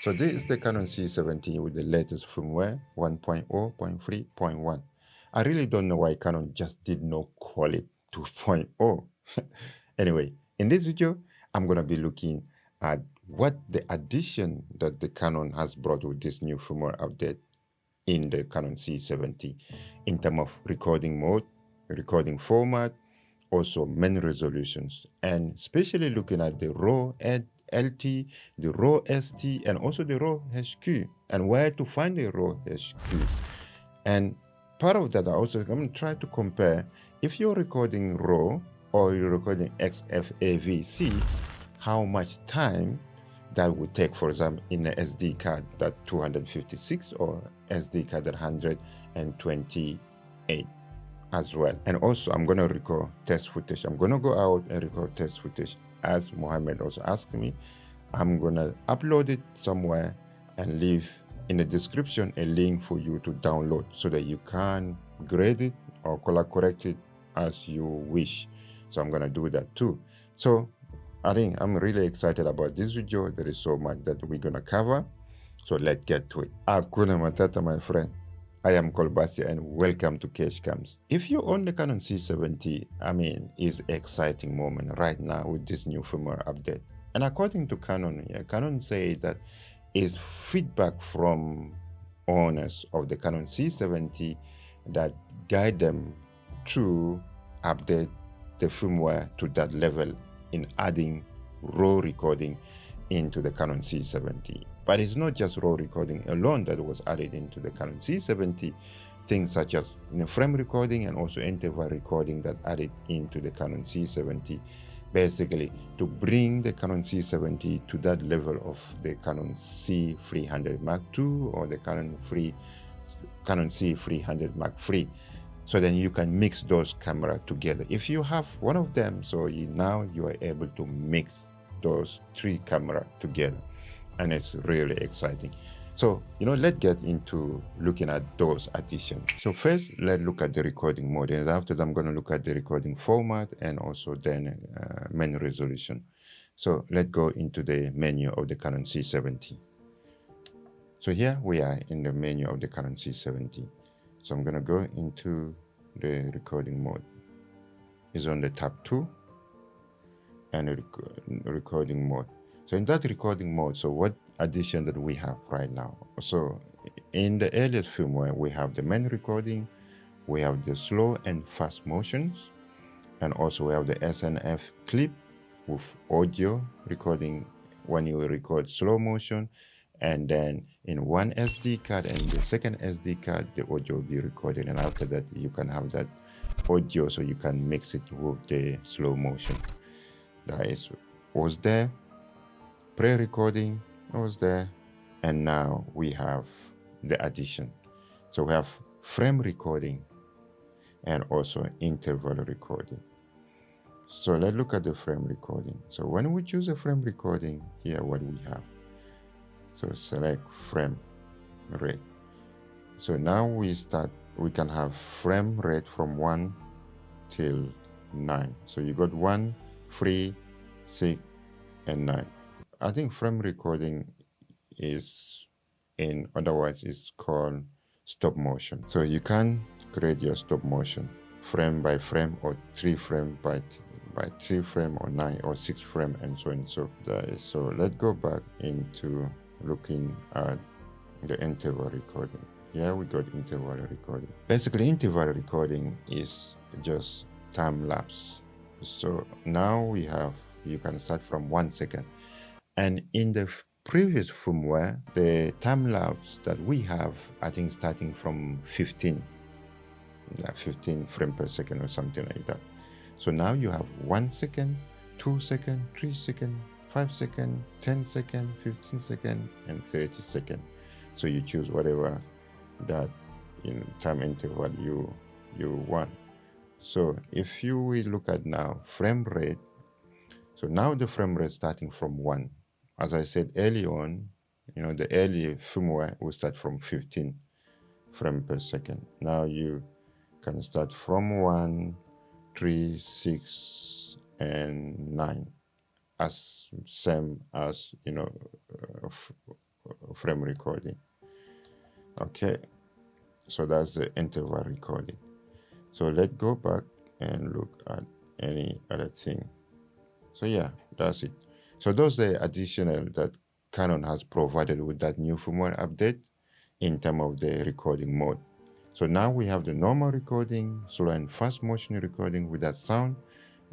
So this is the Canon C70 with the latest firmware 1.0.3.1. I really don't know why Canon just did not call it 2.0. Anyway, in this video, I'm going to be looking at what the addition that the Canon has brought with this new firmware update in the Canon C70 in terms of recording mode, recording format, also main resolutions, and especially looking at the RAW LT, the RAW ST, and also the RAW HQ, and where to find the RAW HQ. And part of that, I'm going to try to compare if you're recording RAW or you're recording XFAVC, how much time that would take, for example, in an SD card that 256 or SD card that 128 as well. And also, I'm going to record test footage. I'm going to go out and record test footage, as Mohammed also asked me. I'm going to upload it somewhere and leave in the description a link for you to download so that you can grade it or color correct it as you wish. So I'm going to do that too. So I think I'm really excited about this video. There is so much that we're going to cover. So let's get to it. Hakuna Matata, my friend. I am Kolbasi and welcome to Cash Cams. If you own the Canon C70, I mean, it's an exciting moment right now with this new firmware update. And according to Canon, Canon say that it's feedback from owners of the Canon C70 that guide them to update the firmware to that level in adding RAW recording into the Canon C70. But it's not just RAW recording alone that was added into the Canon C70. Things such as frame recording and also interval recording that added into the Canon C70, basically to bring the Canon C70 to that level of the Canon C300 Mark II or the Canon C300 Mark III. So then you can mix those cameras together. If you have one of them, so now you are able to mix those three cameras together. And it's really exciting. So, let's get into looking at those additions. So first, let's look at the recording mode. And after that, I'm going to look at the recording format and also then main resolution. So let's go into the menu of the Canon C70. So here we are in the menu of the Canon C70. So I'm going to go into the recording mode. It's on the tab 2 and the recording mode. So in that recording mode, so what addition that we have right now? So in the earliest firmware, we have the main recording, we have the slow and fast motions, and also we have the SNF clip with audio recording when you record slow motion, and then in one SD card and the second SD card, the audio will be recorded, and after that, you can have that audio so you can mix it with the slow motion. That was there. Pre-recording was there, and now we have the addition. So we have frame recording and also interval recording. So let's look at the frame recording. So when we choose a frame recording, here what we have. So select frame rate. So now we can have frame rate from 1 till 9. So you got 1, 3, 6, and 9. I think frame recording is, in other words, it's called stop motion. So you can create your stop motion frame by frame or 3 frame by 3 frame or 9 or 6 frame and so on. So let's go back into looking at the interval recording. Here we got interval recording. Basically, interval recording is just time lapse. So now you can start from 1 second. And in the previous firmware, the time lapse that we have, I think starting from 15 frames per second or something like that. So now you have 1 second, 2 seconds, 3 seconds, 5 seconds, 10 seconds, 15 seconds, and 30 seconds. So you choose whatever that time interval you want. So if you will look at now frame rate, so now the frame rate starting from 1. As I said early on, the early firmware will start from 15 frames per second. Now you can start from 1, 3, 6, and 9, as same as frame recording. Okay, so that's the interval recording. So let's go back and look at any other thing. So yeah, that's it. So those are the additional that Canon has provided with that new firmware update in terms of the recording mode. So now we have the normal recording, slow and fast motion recording without sound,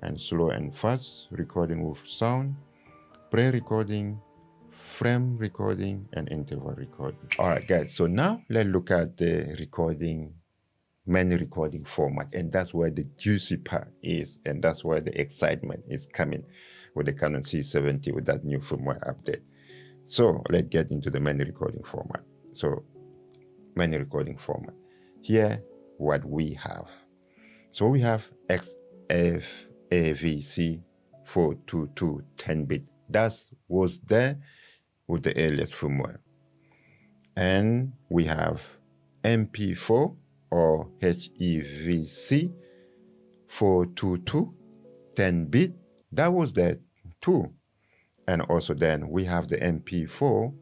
and slow and fast recording with sound, pre-recording, frame recording, and interval recording. All right, guys, so now let's look at the recording, main recording format, and that's where the juicy part is, and that's where the excitement is coming with the Canon C70 with that new firmware update. So let's get into the main recording format. So main recording format. Here, what we have. So we have XFAVC 422 10-bit. That was there with the earliest firmware. And we have MP4 or HEVC 422 10-bit. That was there too. And also then we have the MP4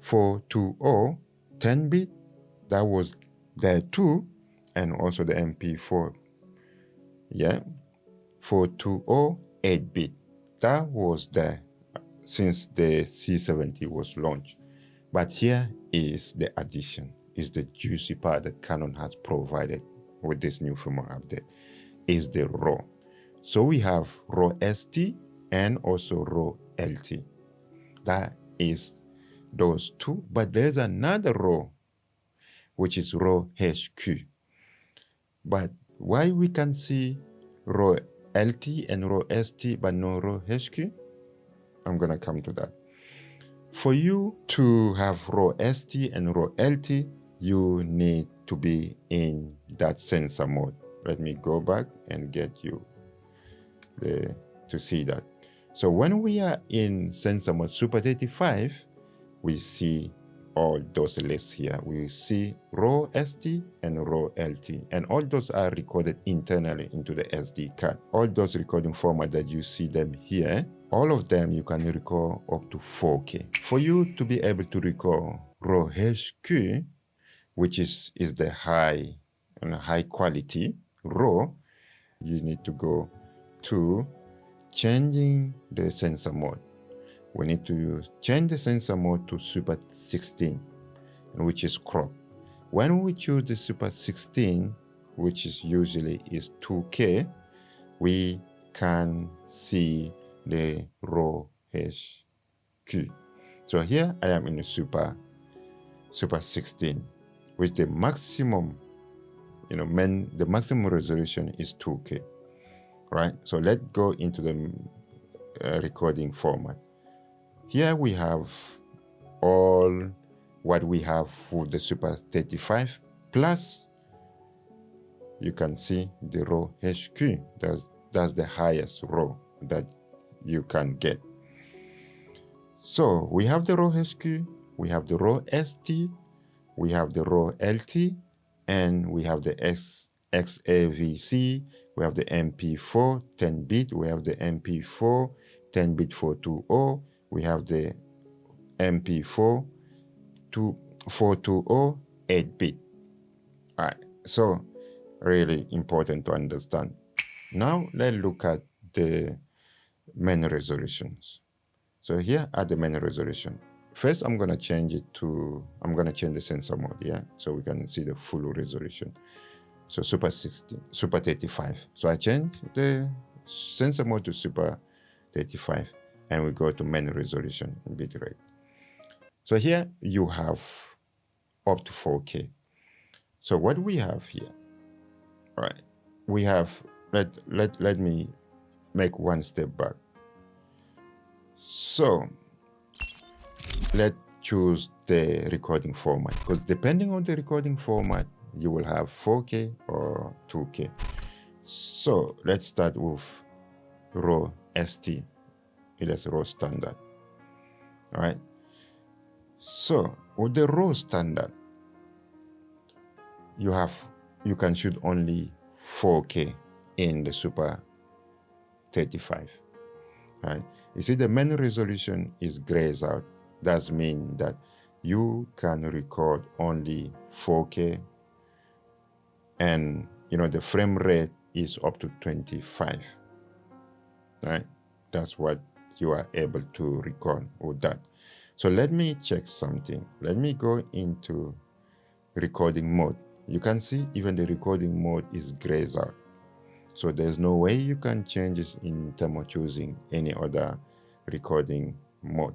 420 10-bit. That was there too. And also the MP4, yeah, 420 8-bit. That was there since the C70 was launched. But here is the addition, is the juicy part that Canon has provided with this new firmware update, is the RAW. So we have RAW ST and also RAW LT. That is those two, but there's another RAW, which is RAW HQ. But why we can see RAW LT and RAW ST but no RAW HQ? I'm gonna come to that. For you to have RAW ST and RAW LT, you need to be in that sensor mode. Let me go back and get you to see that. So when we are in sensor mode Super 35, we see all those lists here. We see RAW ST and RAW LT, and all those are recorded internally into the SD card. All those recording formats that you see them here, all of them you can record up to 4K. For you to be able to record RAW HQ, which is the high quality RAW, you need to go to changing the sensor mode. We need to change the sensor mode to Super 16, which is crop. When we choose the Super 16, which is usually is 2K, we can see the RAW HQ. So here I am in the Super 16, with the maximum, the maximum resolution is 2K, right? So let's go into the recording format. Here we have all what we have for the Super 35, plus you can see the RAW HQ. That's the highest RAW that you can get. So we have the RAW HQ, we have the RAW ST, we have the RAW LT, and we have the XAVC, we have the MP4 10-bit, we have the MP4 10-bit 420, we have the MP4 420 8-bit. All right, so really important to understand. Now let's look at the main resolutions. So here are the main resolution. First, I'm gonna change the sensor mode, yeah, so we can see the full resolution. So Super 16, Super 35. So I change the sensor mode to Super 35, and we go to main resolution and bitrate. So here you have up to 4K. So what we have here, right? We have, let me make one step back. So let's choose the recording format, because depending on the recording format, you will have 4K or 2K. So let's start with RAW ST. It is RAW standard. All right. So with the RAW standard, you can shoot only 4K in the Super 35. Right? You see, the main resolution is grayed out. That means that you can record only 4K, and the frame rate is up to 25, right? That's what you are able to record with that. So let me check something. Let me go into recording mode. You can see even the recording mode is grayed out. So there's no way you can change it in terms of choosing any other recording mode.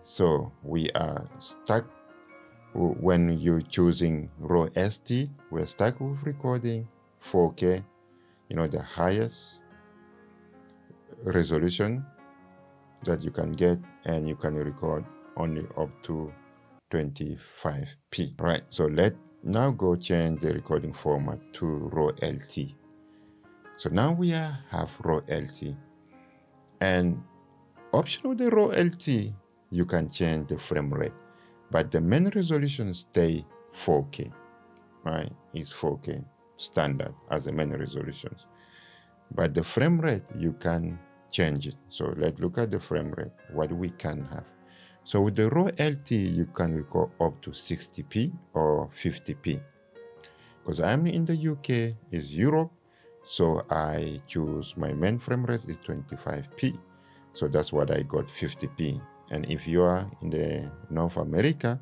So we are stuck when you're choosing RAW ST, we're stuck with recording 4K, the highest resolution that you can get, and you can record only up to 25p, right? So let now go change the recording format to RAW LT. So now we have RAW LT, and option of the RAW LT, you can change the frame rate, but the main resolution stay 4K, right? It's 4K standard as the main resolutions, but the frame rate you can change it. So let's look at the frame rate, what we can have. So with the RAW LT, you can record up to 60p or 50p. Because I'm in the UK, is Europe, so I choose my main frame rate is 25p. So that's what I got, 50p. And if you are in the North America,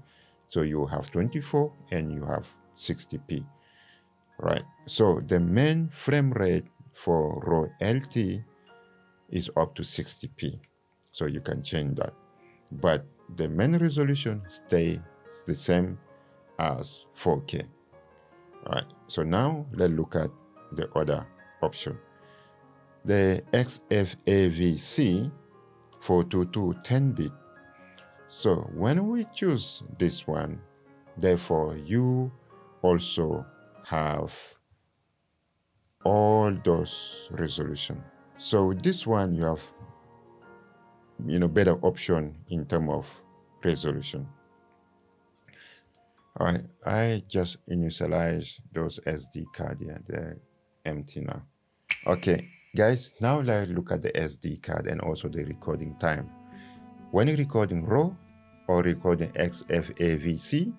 so you have 24 and you have 60p, right? So the main frame rate for RAW LT is up to 60p. So you can change that. But the main resolution stays the same as 4K. All right, so now let's look at the other option. The XFAVC 422 10-bit. So when we choose this one, therefore you also have all those resolution. So this one you have better option in terms of resolution. All right, I just initialize those SD card here. They're empty now. Okay, guys, now let's look at the SD card and also the recording time. When you're recording RAW or recording XFAVC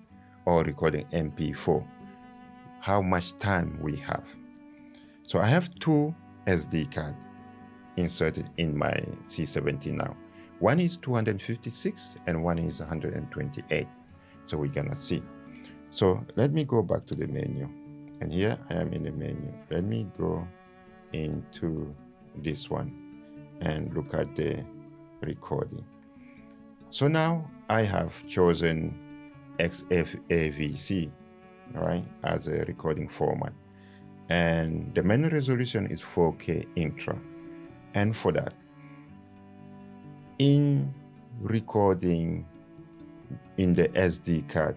or recording MP4, how much time we have. So I have two SD cards inserted in my C70 now. One is 256 and one is 128. So we're gonna see. So let me go back to the menu, and here I am in the menu. Let me go into this one and look at the recording. So now I have chosen XFAVC, right, as a recording format, and the main resolution is 4K Intra. And for that, in recording in the SD card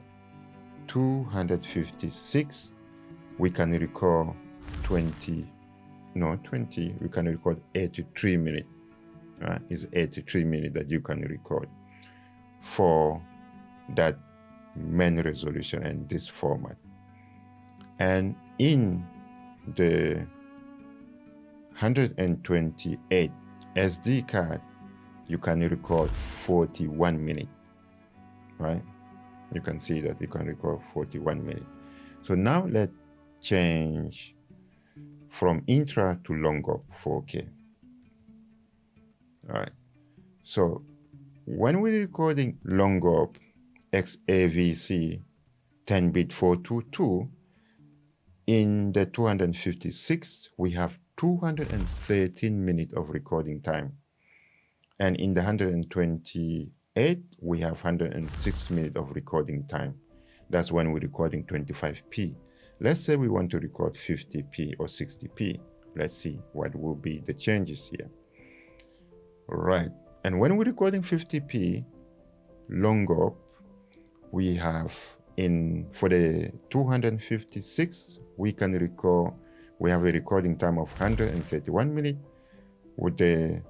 256, we can record 20, we can record 83 minutes. It's 83 minutes that you can record for that main resolution and this format. And in the 128 SD card, you can record 41 minutes, right? You can see that you can record 41 minutes. So now let's change from Intra to long up 4K. All right. So when we're recording long up XAVC 10-bit 422, in the 256, we have 213 minutes of recording time. And in the 128, we have 106 minutes of recording time. That's when we're recording 25p. Let's say we want to record 50p or 60p. Let's see what will be the changes here. Right. And when we're recording 50p, long up, we have for the 256, we have a recording time of 131 minutes. With the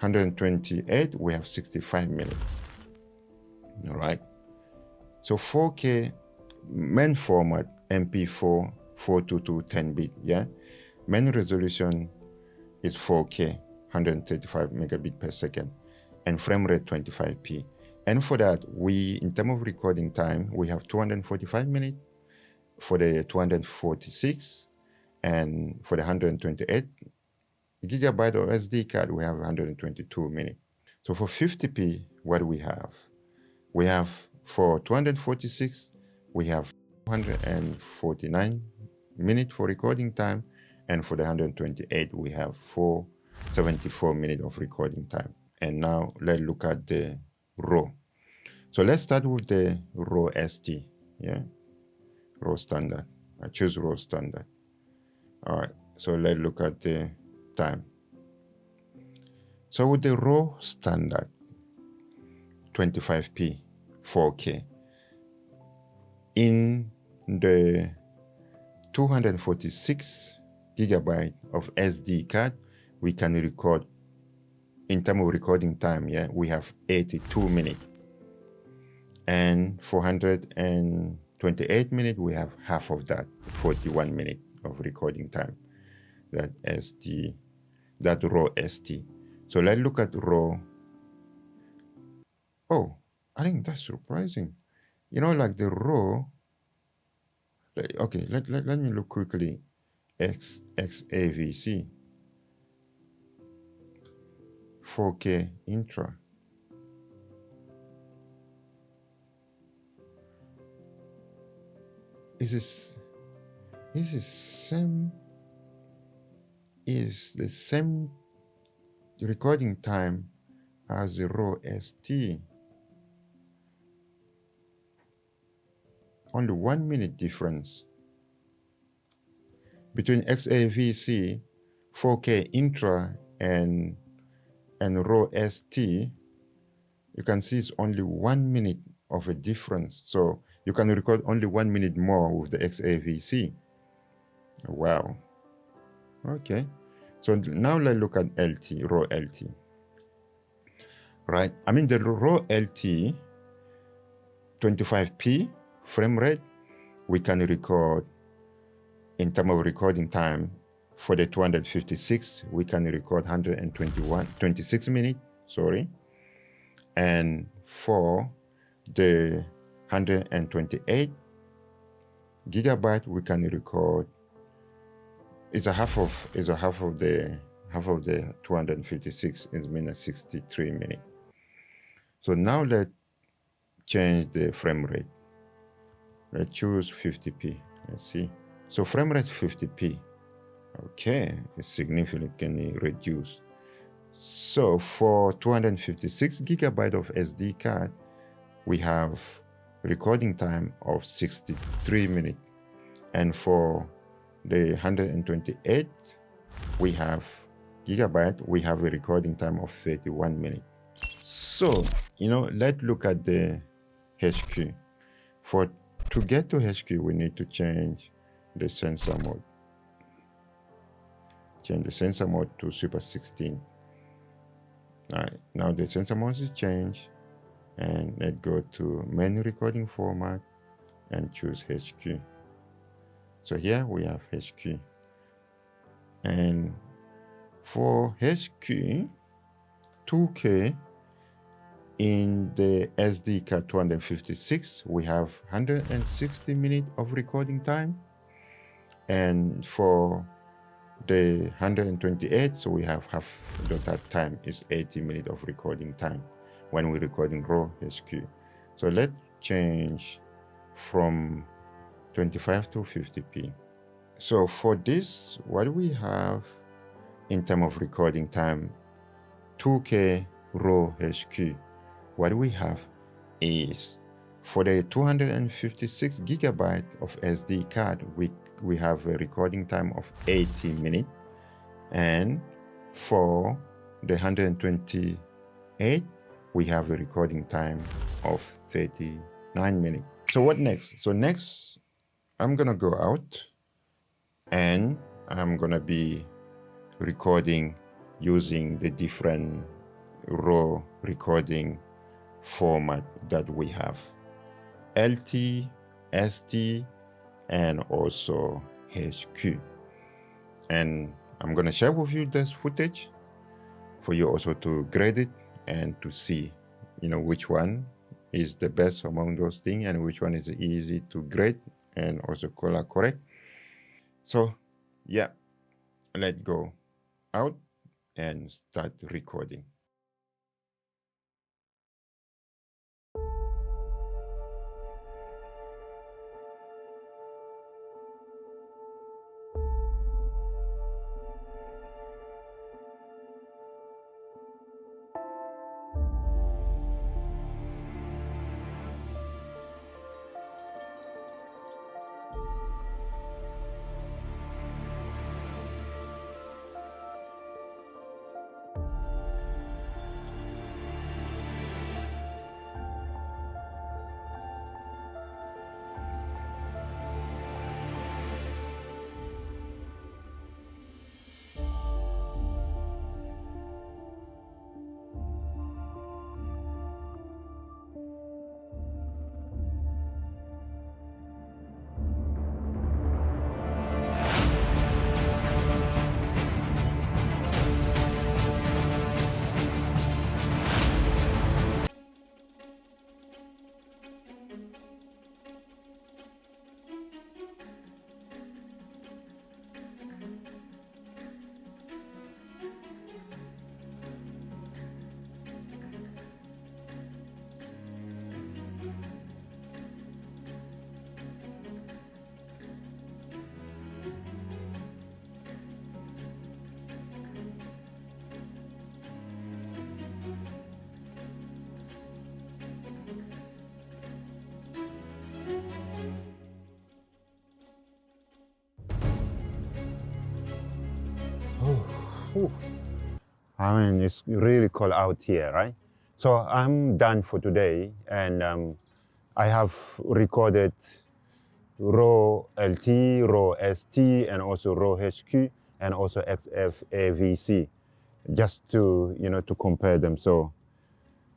128, we have 65 minutes. All right. So 4K main format, MP4 422 10-bit, yeah. Main resolution is 4K, 135 megabit per second, and frame rate 25p. And for that, in terms of recording time, we have 245 minutes for the 246, and for the 128 gigabyte of SD card, we have 122 minutes. So for 50p, what do we have? We have for 246, we have 449 minutes for recording time, and for the 128, we have 474 minutes of recording time. And now let's look at the RAW. So let's start with the RAW ST, yeah, RAW standard. I choose RAW standard. All right, so let's look at the time. So with the RAW standard, 25p, 4K, in the 246 gigabyte of SD card, we can record, in terms of recording time, yeah, we have 82 minutes. And 428 minutes, we have half of that, 41 minutes of recording time, that RAW ST. So let's look at RAW. Oh, I think that's surprising. You know, like the RAW, okay, let me look quickly. XAVC 4K Intra. Is the same recording time as the RAW ST. Only 1 minute difference between XAVC 4K Intra and RAW ST. You can see it's only 1 minute of a difference. So you can record only 1 minute more with the XAVC. Wow. Okay. So now let's look at LT, RAW LT. Right. I mean, the RAW LT, 25p frame rate, we can record, in terms of recording time, for the 256, we can record 26 minutes, sorry. And for the 128 gigabyte, we can record, it's a half of the 256 is minus 63 minutes. So now let's change the frame rate. Let's choose 50p. Let's see. So frame rate 50p. Okay, it's significantly reduced. So for 256 gigabyte of SD card, we have recording time of 63 minutes. And for the 128 we have gigabyte, we have a recording time of 31 minutes. So, let's look at the HQ. To get to HQ, we need to change the sensor mode. Change the sensor mode to Super 16. All right, now the sensor mode is changed, and let's go to main recording format and choose HQ. So here we have HQ. And for HQ, 2K, in the SD card 256, we have 160 minutes of recording time. And for the 128, so we have half that time is 80 minutes of recording time when we're recording RAW HQ. So let's change from 25 to 50p. So for this, what we have in terms of recording time, 2K RAW HQ, what we have is, for the 256 gigabyte of SD card, we have a recording time of 80 minutes. And for the 128, we have a recording time of 39 minutes. So what next? So next, I'm gonna go out and I'm gonna be recording using the different RAW recording format that we have: LT, ST, and also HQ. And I'm gonna share with you this footage for you also to grade it and to see, which one is the best among those things and which one is easy to grade and also color correct. So yeah, let's go out and start recording. Whew. I mean, it's really cold out here, right? So I'm done for today, and I have recorded RAW LT, RAW ST, and also RAW HQ, and also XF AVC, just to to compare them. So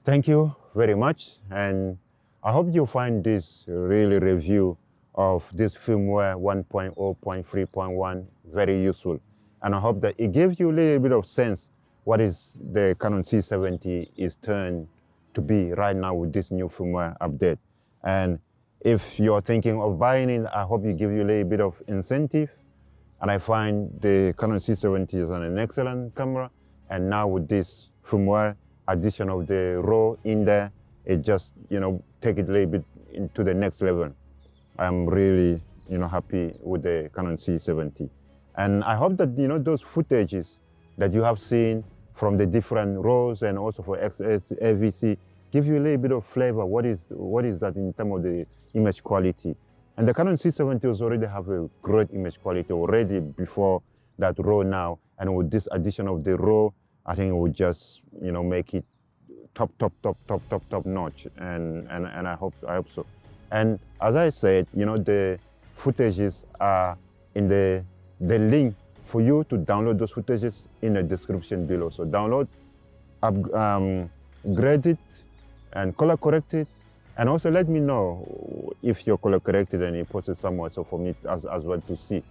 thank you very much, and I hope you find this really review of this firmware 1.0.3.1 very useful. And I hope that it gives you a little bit of sense what is the Canon C70 is turned to be right now with this new firmware update. And if you're thinking of buying it, I hope it gives you a little bit of incentive. And I find the Canon C70 is an excellent camera. And now with this firmware addition of the RAW in there, it just, take it a little bit into the next level. I'm really, happy with the Canon C70. And I hope that, those footages that you have seen from the different RAWs and also for XS AVC give you a little bit of flavor. What is that in terms of the image quality? And the Canon C70 already have a great image quality already before that RAW now. And with this addition of the RAW, I think it would just, make it top notch. And I hope so. And as I said, the footages are in the link for you to download those footages in the description below. So download, grade it, and color correct it. And also let me know if you're color corrected and you post it somewhere, so for me as well to see.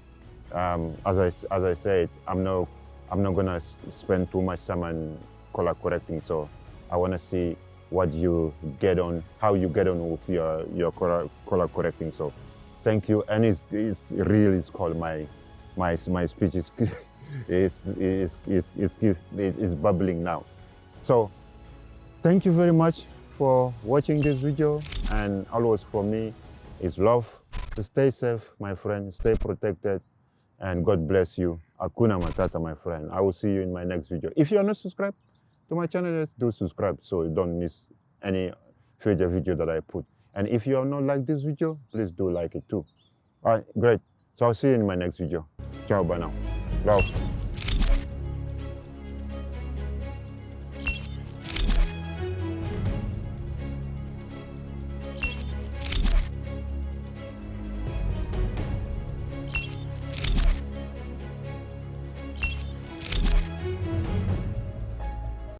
As I said, I'm not gonna spend too much time on color correcting. So I want to see what you get on, how you get on with your color correcting. So thank you. And it's really called my speech is bubbling now. So thank you very much for watching this video, and always for me is love. Stay safe, my friend, stay protected, and God bless you. Hakuna Matata, my friend. I will see you in my next video. If you are not subscribed to my channel, do subscribe so you don't miss any future video that I put. And if you have not liked this video, please do like it too. All right, great. So I'll see you in my next video. Ciao, bye now. Love.